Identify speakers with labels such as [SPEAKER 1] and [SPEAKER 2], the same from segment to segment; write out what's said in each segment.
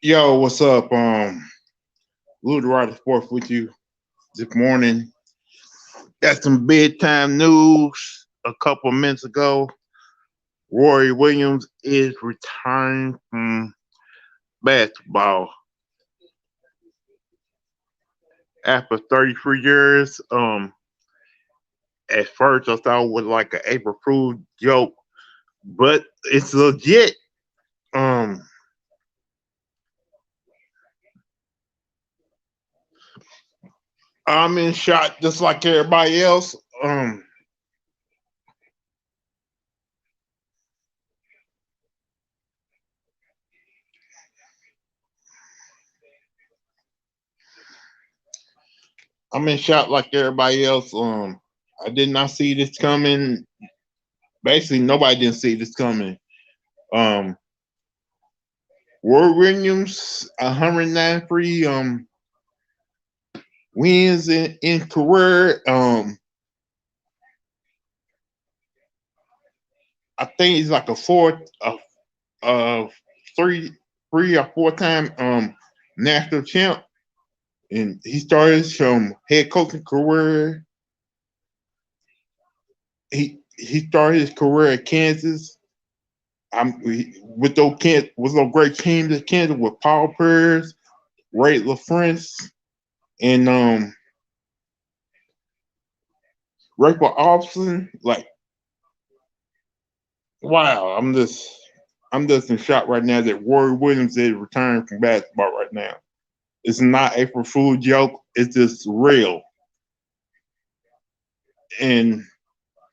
[SPEAKER 1] Yo, what's up? Louthewritersports with you this morning. Got some big time news a couple minutes ago. Roy Williams is retiring from basketball after 33 years. At first I thought it was like an April Fool joke, but it's legit. Um, I'm in shock just like everybody else. Um, I'm in shock like everybody else. I did not see this coming. Basically, nobody didn't see this coming. Um, Roy Williams, 193 wins in career. I think he's like a uh, three, 3 or 4 time national champ, and he started his head coaching career. He started his career at Kansas. With those great teams at Kansas with Paul Pierce, Ray LaFrance, and Rachel Austin. Like, wow, I'm just in shock right now that Roy Williams is retiring from basketball right now. It's not April Fool joke. It's just real. And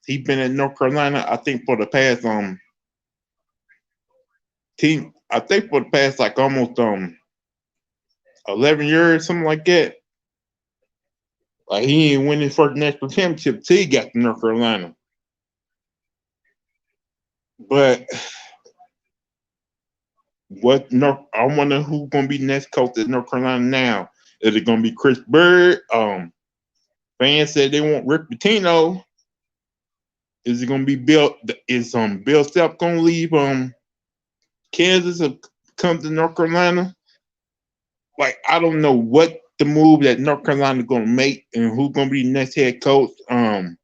[SPEAKER 1] he's been in North Carolina, I think, for the past team. I think for the past like almost 11 years, something like that. Like he ain't win his first national championship till he got to North Carolina. But I wonder who's gonna be next coach at North Carolina now. Is it gonna be Chris Bird? Fans said they want Rick Pitino. Is it gonna be Bill? Is Bill Self gonna leave Kansas and come to North Carolina? Like, I don't know what the move that North Carolina gonna make and who's gonna be the next head coach. I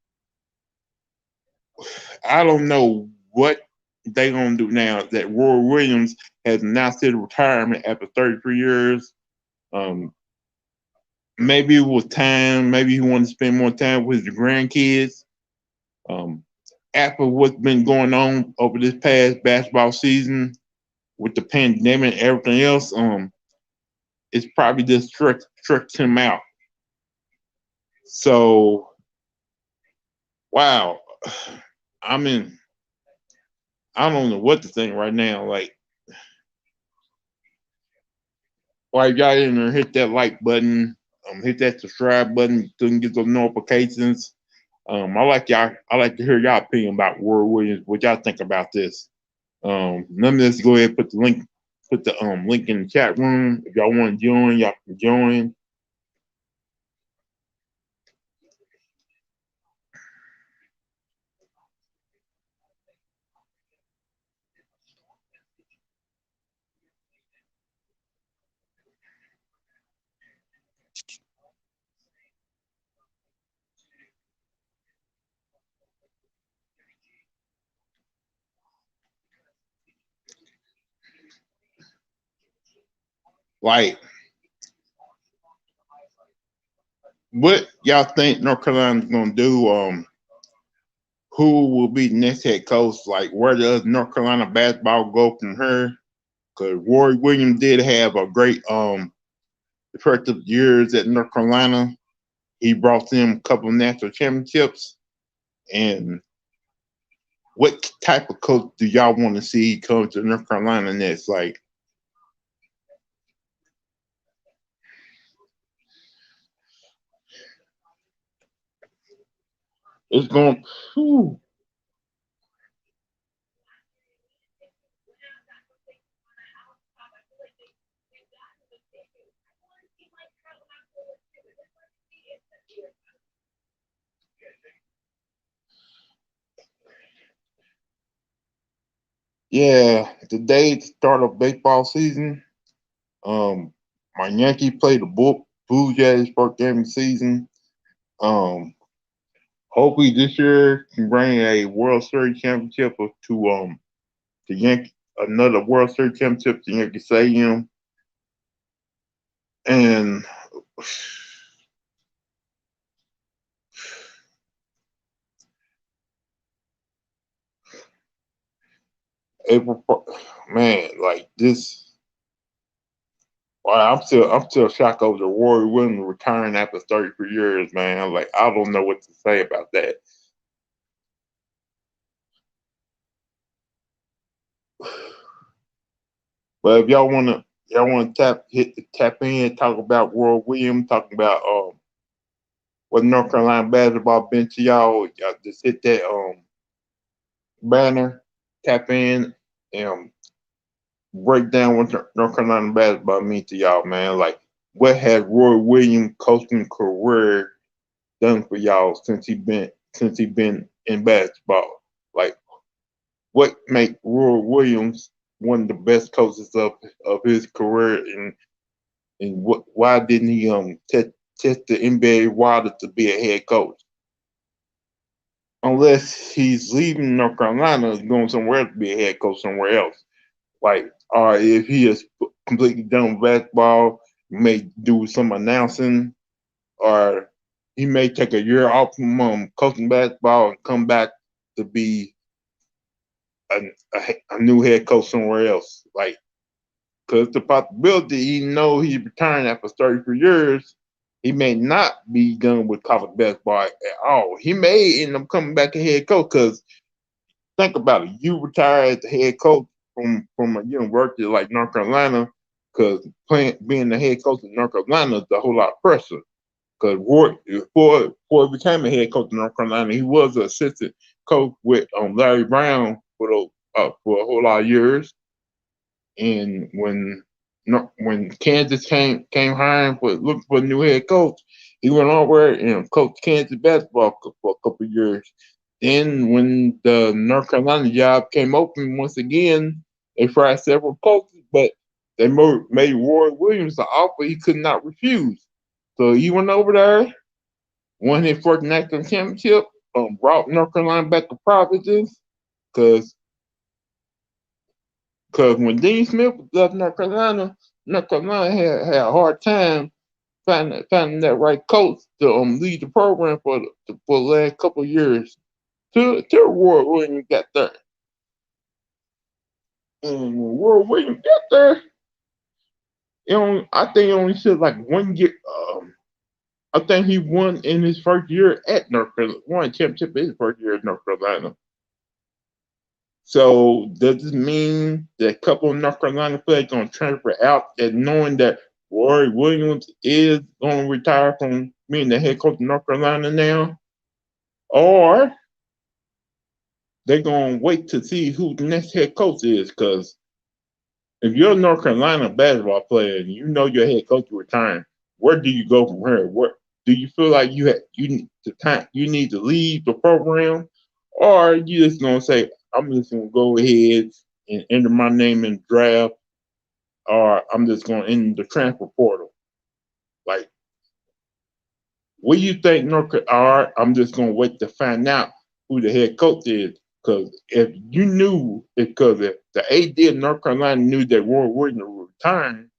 [SPEAKER 1] don't know what they gonna do now that Roy Williams has announced his retirement after 33 years. Um, Maybe it was time. Maybe he wanted to spend more time with his grandkids. Um, After what's been going on over this past basketball season with the pandemic and everything else, it's probably just stretched him out. So, wow, I mean, I don't know what to think right now. Like, why y'all in there hit that like button, hit that subscribe button so you can get those notifications. I like to hear y'all opinion about Roy Williams. What y'all think about this? Let me just go ahead and put the link in the chat room. If y'all want to join, y'all can join. Like, what y'all think North Carolina's gonna do? Who will be the next head coach? Like, where does North Carolina basketball go from here? Because Roy Williams did have a great effective years at North Carolina. He brought them a couple of national championships. And what type of coach do y'all want to see come to North Carolina next? Like, it's going. Whew. Yeah, today the start of baseball season. Um, my Yankees play the Blue Jays first game of the season. Um, hopefully this year can bring a World Series championship to the Yankee another World Series championship to Yankee Stadium. And man, like this. Wow, I'm still shocked over the Roy Williams retiring after 33 years, man. Like I don't know what to say about that. But if y'all wanna tap in, talk about Roy Williams, talking about what North Carolina basketball been to y'all just hit that banner, tap in, and break down what North Carolina basketball mean to y'all, man. Like what has Roy Williams coaching career done for y'all since he been in basketball? Like what make Roy Williams one of the best coaches of his career, and why didn't he test the NBA water to be a head coach? Unless he's leaving North Carolina, going somewhere to be a head coach somewhere else. Like, or if he is completely done with basketball, he may do some announcing, or he may take a year off from coaching basketball and come back to be a new head coach somewhere else. Like, because the possibility he know he's retiring after 33 years, he may not be done with college basketball at all. He may end up coming back a head coach because think about it. You retire as the head coach from a university like North Carolina, because being the head coach in North Carolina is a whole lot of pressure. Because before he became a head coach in North Carolina, he was an assistant coach with Larry Brown for a whole lot of years. And when Kansas came hiring for looking for a new head coach, he went over and coached Kansas basketball for a couple of years. Then when the North Carolina job came open once again, they tried several coaches, but they made Roy Williams an offer he could not refuse. So he went over there, won his first national championship, brought North Carolina back to provinces, because when Dean Smith left North Carolina had a hard time finding that right coach to lead the program for the last couple of years till Roy Williams got there. And when Roy Williams got there, I think he only took like 1 year. I think he won in his first year at North Carolina, won a championship in his first year at North Carolina. So does this mean that a couple of North Carolina players going to transfer out and knowing that Roy Williams is going to retire from being the head coach of North Carolina now? Or they're going to wait to see who the next head coach is? Because if you're a North Carolina basketball player and you know your head coach is retiring, where do you go from here? Where do you feel like you need to leave the program, or are you just gonna say I'm just gonna go ahead and enter my name in the draft, or I'm just gonna enter the transfer portal? Like, what do you think North Carolina? I'm just gonna wait to find out who the head coach is. Because if you knew, because if the AD of North Carolina knew that Roy Williams was retiring,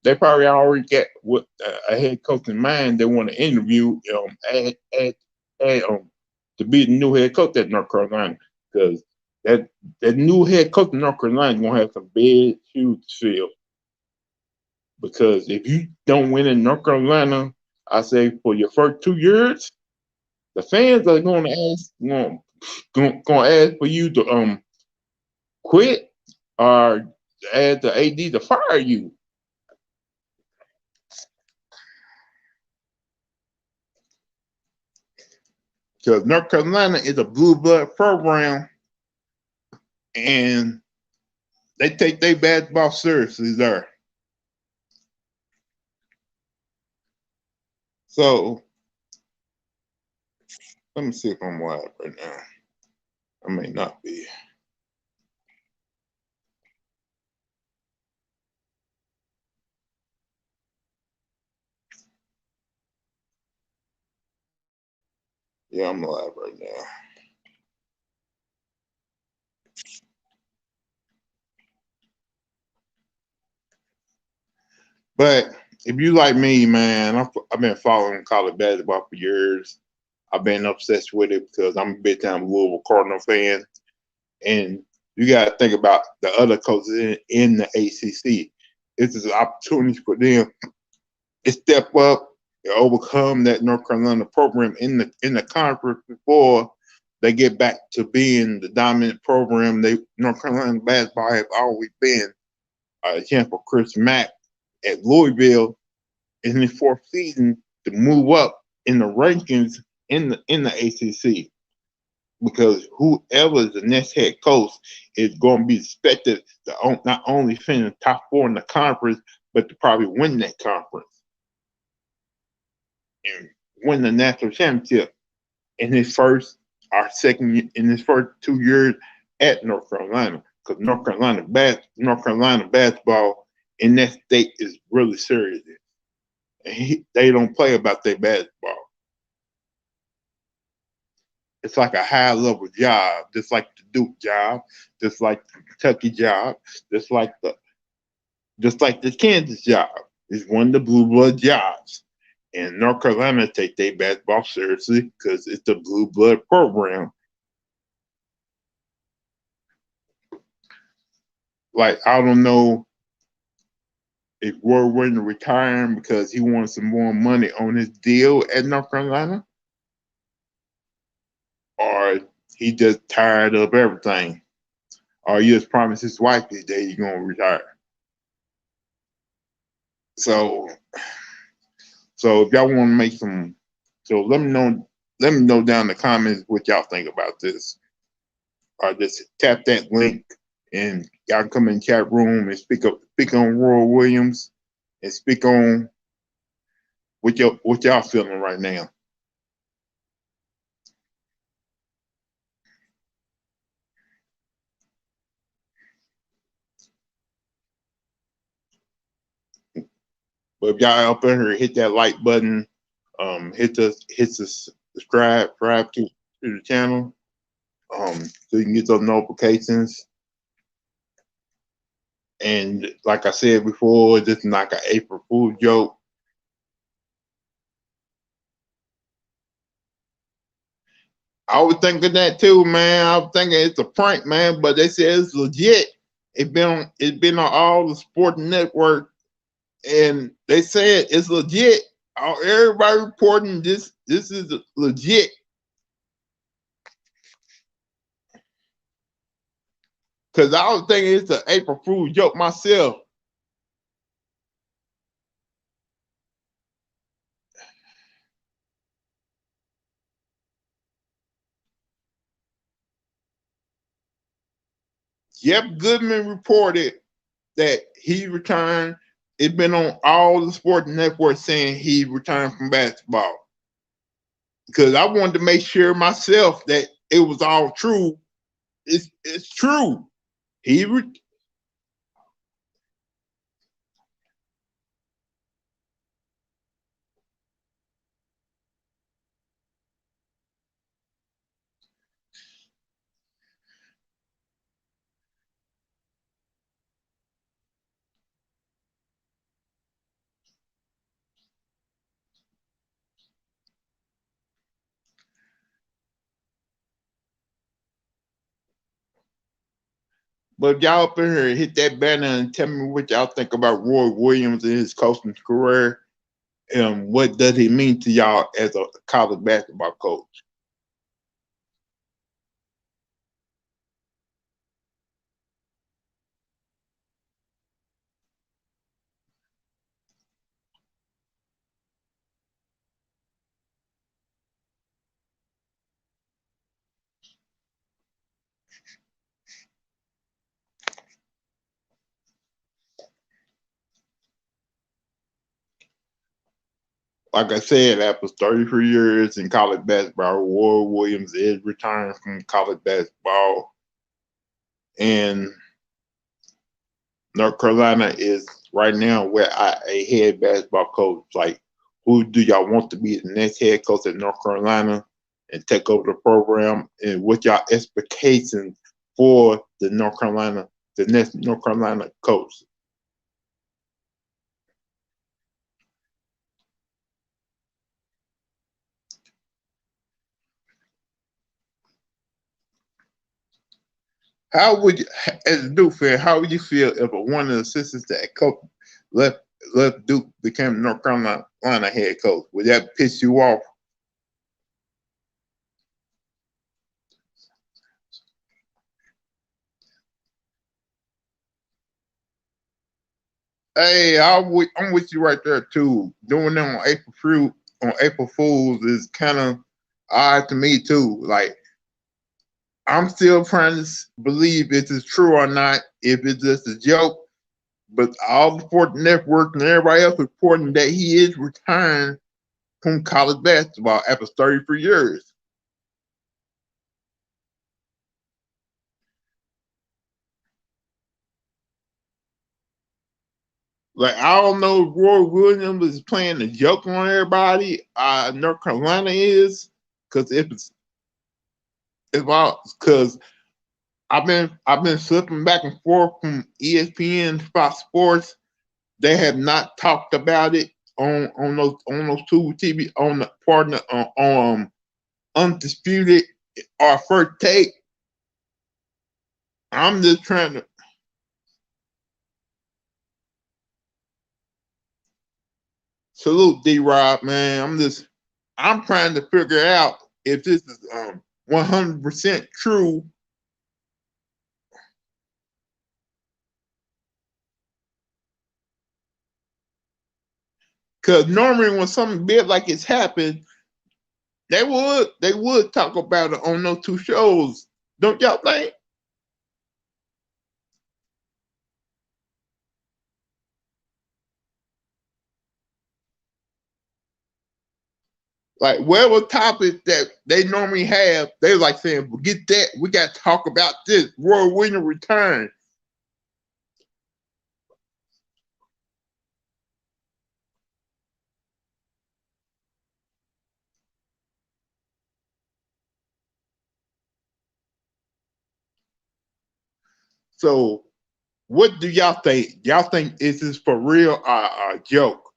[SPEAKER 1] they probably already got what a head coach in mind they want to interview to be the new head coach at North Carolina, because that that new head coach in North Carolina is gonna have some big shoes to fill. Because if you don't win in North Carolina, I say for your first 2 years, the fans are gonna ask for you to quit or ask the AD to fire you. Because North Carolina is a blue blood program, and they take their basketball seriously there. So let me see if I'm live right now. I may not be. Yeah, I'm live right now. But if you like me, man, I've been following college basketball for years. I've been obsessed with it because I'm a big time Louisville Cardinal fan. And you got to think about the other coaches in the ACC. This is an opportunity for them to step up and overcome that North Carolina program in the conference before they get back to being the dominant program they North Carolina basketball have always been. Example, Chris Mack at Louisville in his fourth season to move up in the rankings in the ACC, because whoever is the next head coach is going to be expected to not only finish top four in the conference, but to probably win that conference and win the national championship in his first or second in his first 2 years at North Carolina. Because North Carolina basketball in that state is really serious, and they don't play about their basketball. It's like a high level job, just like the Duke job, just like the Kentucky job, just like the Kansas job. It's one of the blue blood jobs. And North Carolina take their basketball seriously because it's a blue blood program. Like, I don't know if Roy Williams retiring because he wants some more money on his deal at North Carolina, or he just tired of everything, or he just promised his wife that he's going to retire. So if y'all want to make some, so let me know down in the comments what y'all think about this. Or just tap that link and y'all can come in the chat room and speak on Roy Williams and speak on what y'all feeling right now. But if y'all up in here, hit that like button, hit the subscribe to the channel, so you can get those notifications. And like I said before, this is like an April Fool joke. I was thinking that too, man. I was thinking it's a prank, man, but they said it's legit. It's been on all the sporting network, and they said it's legit. Everybody reporting this is legit. Cause I was thinking it's an April Fool joke myself. Jeff Goodman reported that he returned. It's been on all the sporting networks saying he returned from basketball. Because I wanted to make sure myself that it was all true. It's true. But y'all up in here, hit that banner and tell me what y'all think about Roy Williams and his coaching career, and what does he mean to y'all as a college basketball coach? Like I said, after 33 years in college basketball, Roy Williams is retiring from college basketball, and North Carolina is right now where a head basketball coach. Like, who do y'all want to be the next head coach at North Carolina? and take over the program, and what y'all expectations for the next North Carolina coach? How would you, as a Duke fan, how would you feel if one of the assistants that coach left left Duke became North Carolina head coach? Would that piss you off? Hey, I'm with you right there too. Doing them on April Fools is kind of odd to me too. Like I'm still trying to believe if it's true or not, if it's just a joke. But all the sport networks and everybody else reporting that he is retiring from college basketball after 33 years. Like I don't know if Roy Williams is playing a joke on everybody. North Carolina is, because if I because I've been slipping back and forth from ESPN, Fox Sports. They have not talked about it on those two TV on the partner on Undisputed or First Take. I'm just trying to salute D Rob, man. I'm trying to figure out if this is 100% true. Because normally when something big like it's happened, they would talk about it on those two shows. Don't y'all think? Like whatever topic that they normally have, they like saying, "Forget that. We got to talk about this." Roy Williams return. So, what do y'all think? Y'all think is this for real or a joke?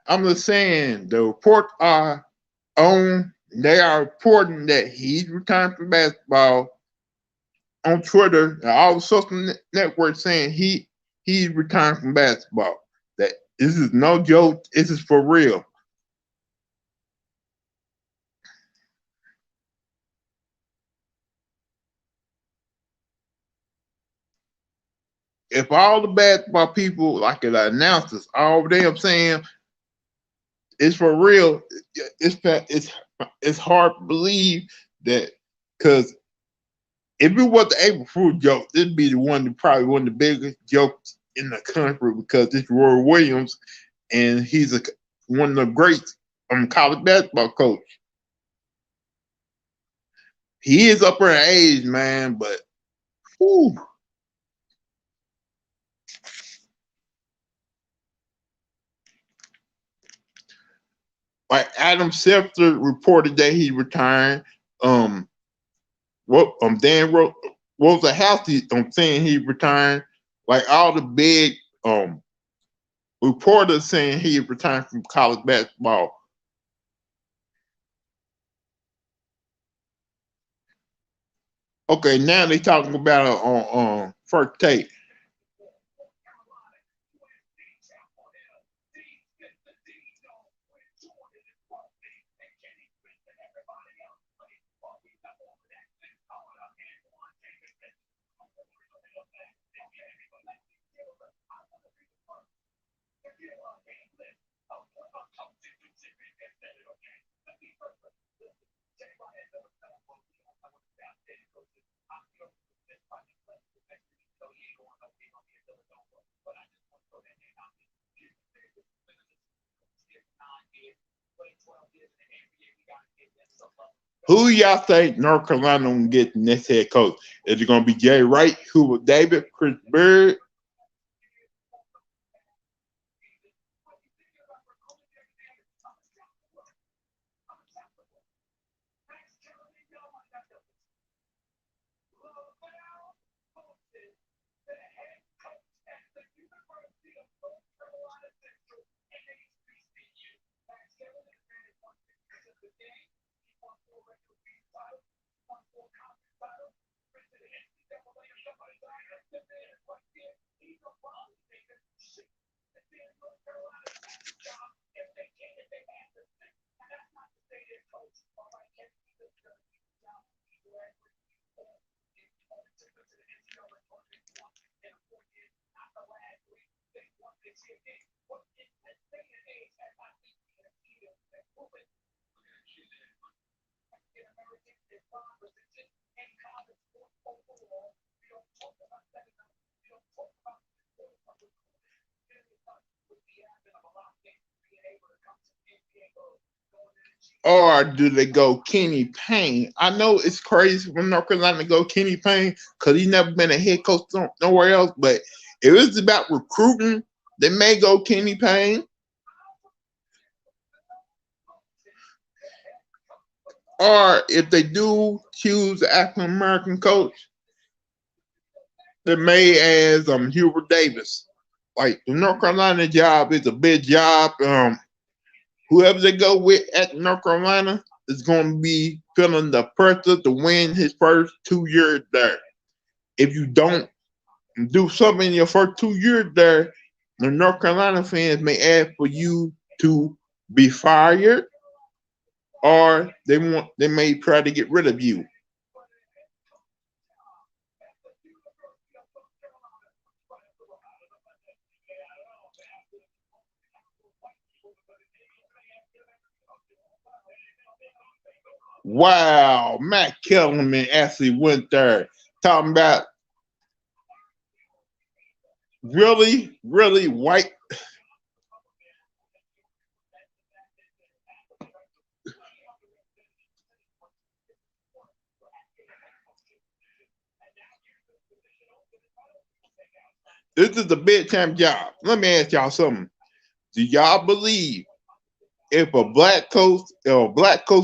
[SPEAKER 1] I'm just saying the reports are on. They are reporting that he's retiring from basketball on Twitter and all the social networks saying he's retiring from basketball. That this is no joke. This is for real. If all the basketball people, like the announcers, all them saying it's for real, it's hard to believe that, because if it was the April Fool joke, it'd be probably one of the biggest jokes in the country, because it's Roy Williams and he's one of the greats college basketball coach. He is up in age, man, but whew, like Adam Schefter reported that he retired. Um, what Dan wrote was a healthy saying he retired. Like all the big reporters saying he retired from college basketball. Okay, now they talking about it on First Take. Who y'all think North Carolina gonna get the next head coach? Is it gonna be Jay Wright, Hubert Davis, Chris Bird? Or do they go Kenny Payne? I know it's crazy for North Carolina to go Kenny Payne because he's never been a head coach nowhere else. But if it's about recruiting, they may go Kenny Payne. Or if they do choose an African American coach, they may as Hubert Davis. Like the North Carolina job is a big job. Whoever they go with at North Carolina is going to be feeling the pressure to win his first 2 years there. If you don't do something in your first 2 years there, the North Carolina fans may ask for you to be fired, or they may try to get rid of you. Wow, Matt Kellerman actually went there talking about really white. This is a big time job. Let me ask y'all something. Do y'all believe if a black coach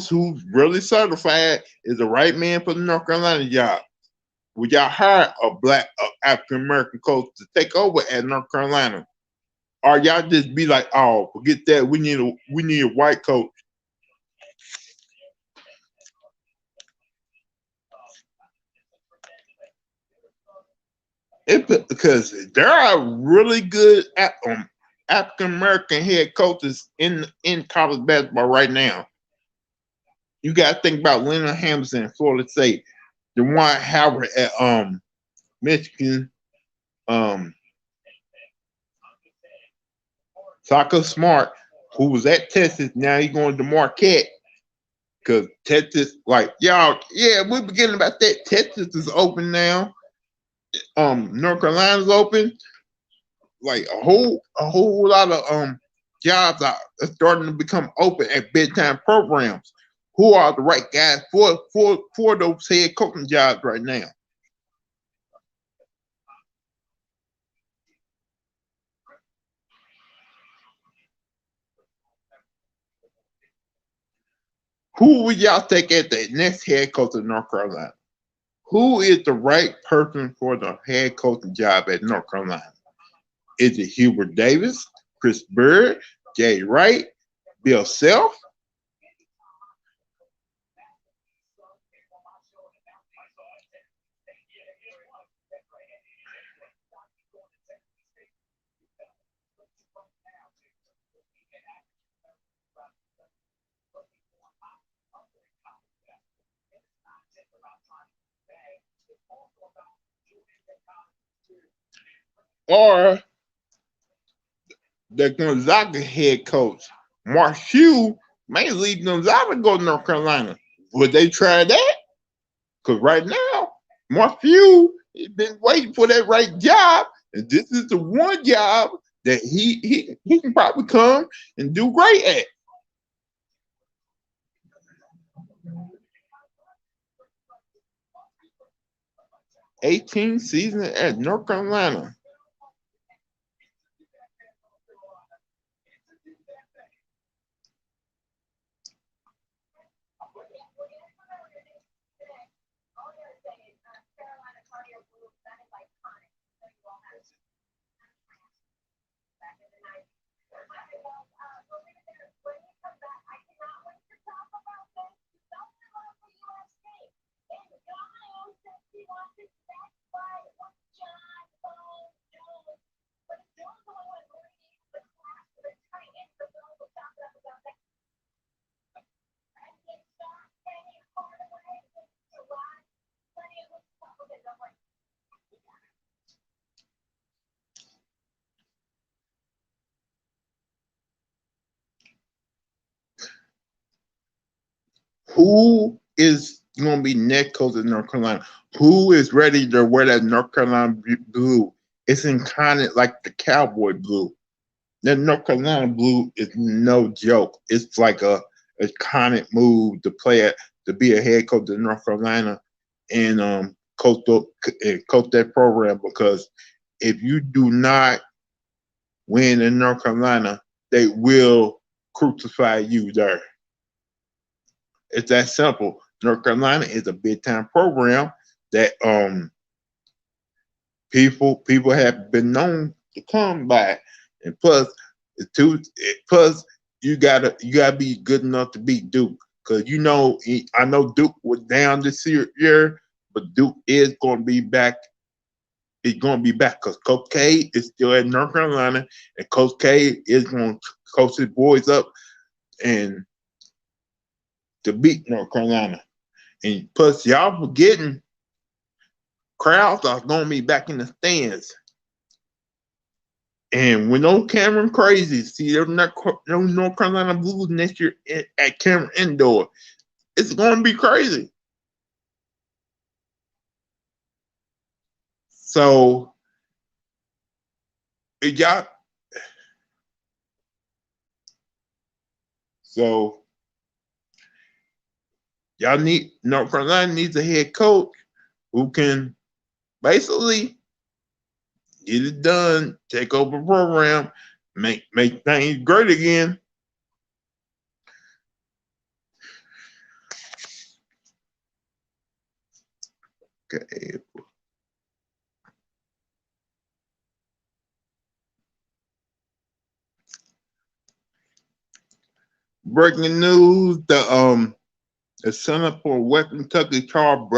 [SPEAKER 1] who's really certified is the right man for the North Carolina job, would y'all hire a black African American coach to take over at North Carolina? Or y'all just be like, oh, forget that. We need a white coach. Because there are really good African American head coaches in college basketball right now. You got to think about Leonard Hamilton, Florida State, DeJuan Howard at Michigan, Shaka Smart, who was at Texas. Now he's going to Marquette because Texas, like y'all, yeah, we're beginning about that. Texas is open now. North Carolina's open. Like a whole lot of jobs are starting to become open at big time programs. Who are the right guys for those head coaching jobs right now? Who would y'all take as the next head coach of North Carolina? Who is the right person for the head coaching job at North Carolina? Is it Hubert Davis, Chris Bird, Jay Wright, Bill Self? Or the Gonzaga head coach, Mark Few, may leave Gonzaga to go to North Carolina. Would they try that? Because right now, Mark Few has been waiting for that right job, and this is the one job that he can probably come and do great at. 18 season at North Carolina. Who is going to be next coach in North Carolina? Who is ready to wear that North Carolina blue? It's in kind of like the cowboy blue. That North Carolina blue is no joke. It's like a iconic move to play it, to be a head coach in North Carolina and coach that program, because if you do not win in North Carolina, they will crucify you there. It's that simple. North Carolina is a big time program that people have been known to come by, and plus you gotta be good enough to beat Duke, because I know Duke was down this year, but Duke is going to be back. It's going to be back because Coach K is still at North Carolina, and Coach K is going to coach his boys up and to beat North Carolina. And plus, y'all forgetting crowds are going to be back in the stands. And when those Cameron crazies see those North Carolina Blues next year at Cameron Indoor, it's going to be crazy. So, y'all, so North Carolina needs a head coach who can basically get it done, take over the program, make things great again. Okay. Breaking news: the center for West Kentucky, Charles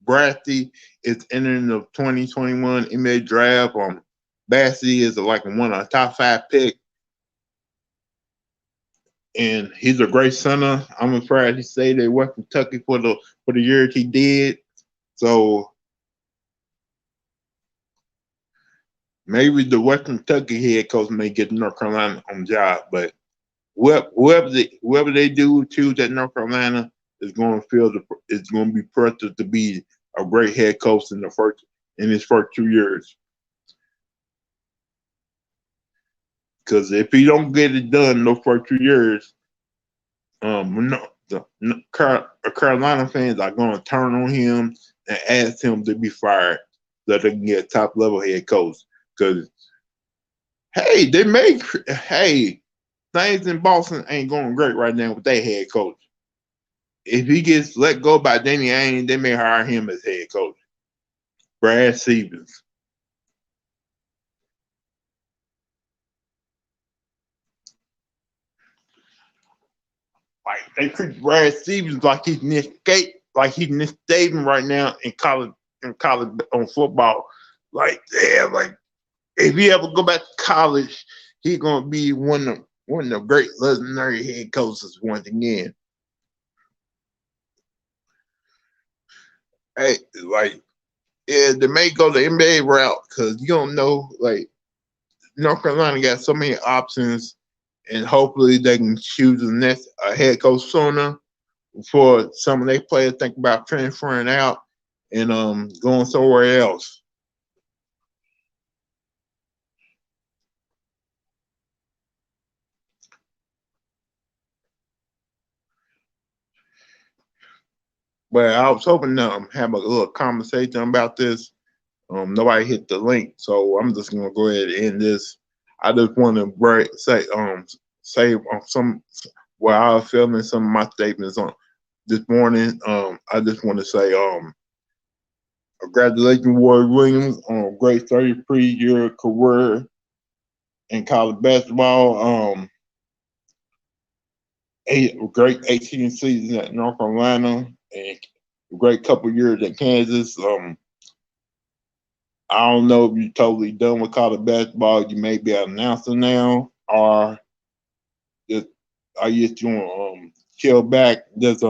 [SPEAKER 1] Bradley, is entering the 2021 NBA draft. Bassey is like one of the top 5 picks, and he's a great center. I'm afraid to say that West Kentucky for the years he did. So maybe the West Kentucky head coach may get North Carolina on the job, but whoever they do choose at North Carolina is going to be pressured to be a great head coach in his first 2 years. Because if he don't get it done in those first 2 years, Carolina fans are going to turn on him and ask him to be fired so they can get a top level head coach. Because hey, things in Boston ain't going great right now with their head coach. If he gets let go by Danny Ainge, they may hire him as head coach. Brad Stevens. Like they treat Brad Stevens like he's Nick Saban right now in college on football. Like, yeah, like if he ever go back to college, he's gonna be one of the great legendary head coaches once again. Hey, like, yeah, they may go the NBA route because you don't know, like, North Carolina got so many options, and hopefully they can choose the next head coach sooner before some of their players think about transferring out and going somewhere else. But I was hoping to have a little conversation about this. Nobody hit the link, so I'm just gonna go ahead and end this. I just want to say some what I was feeling, some of my statements on this morning. I just want to say congratulations, Ward Williams, on a great 33-year career in college basketball. A great 18 seasons at North Carolina and a great couple years at Kansas. I don't know if you're totally done with college basketball. You may be an announcer now, or just are you just going to chill back? Just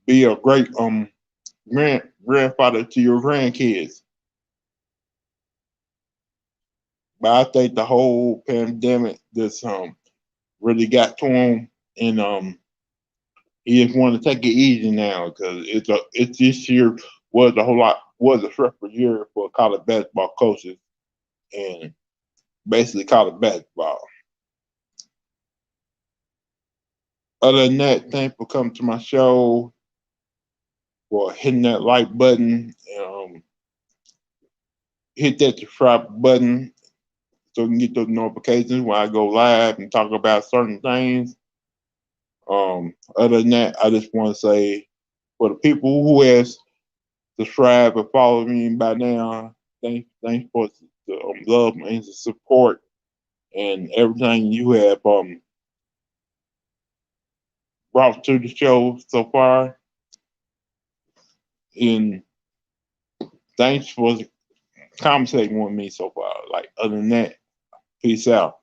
[SPEAKER 1] be a great grandfather to your grandkids. But I think the whole pandemic just really got to him, and he just want to take it easy now because it's this year was a stressful year for college basketball coaches and basically college basketball. Other than that, thanks for coming to my show, for hitting that like button, hit that subscribe button so you can get those notifications when I go live and talk about certain things. Other than that, I just want to say for the people who has subscribed and followed me by now, thanks for the love and the support and everything you have brought to the show so far. And thanks for conversating with me so far. Like, other than that, peace out.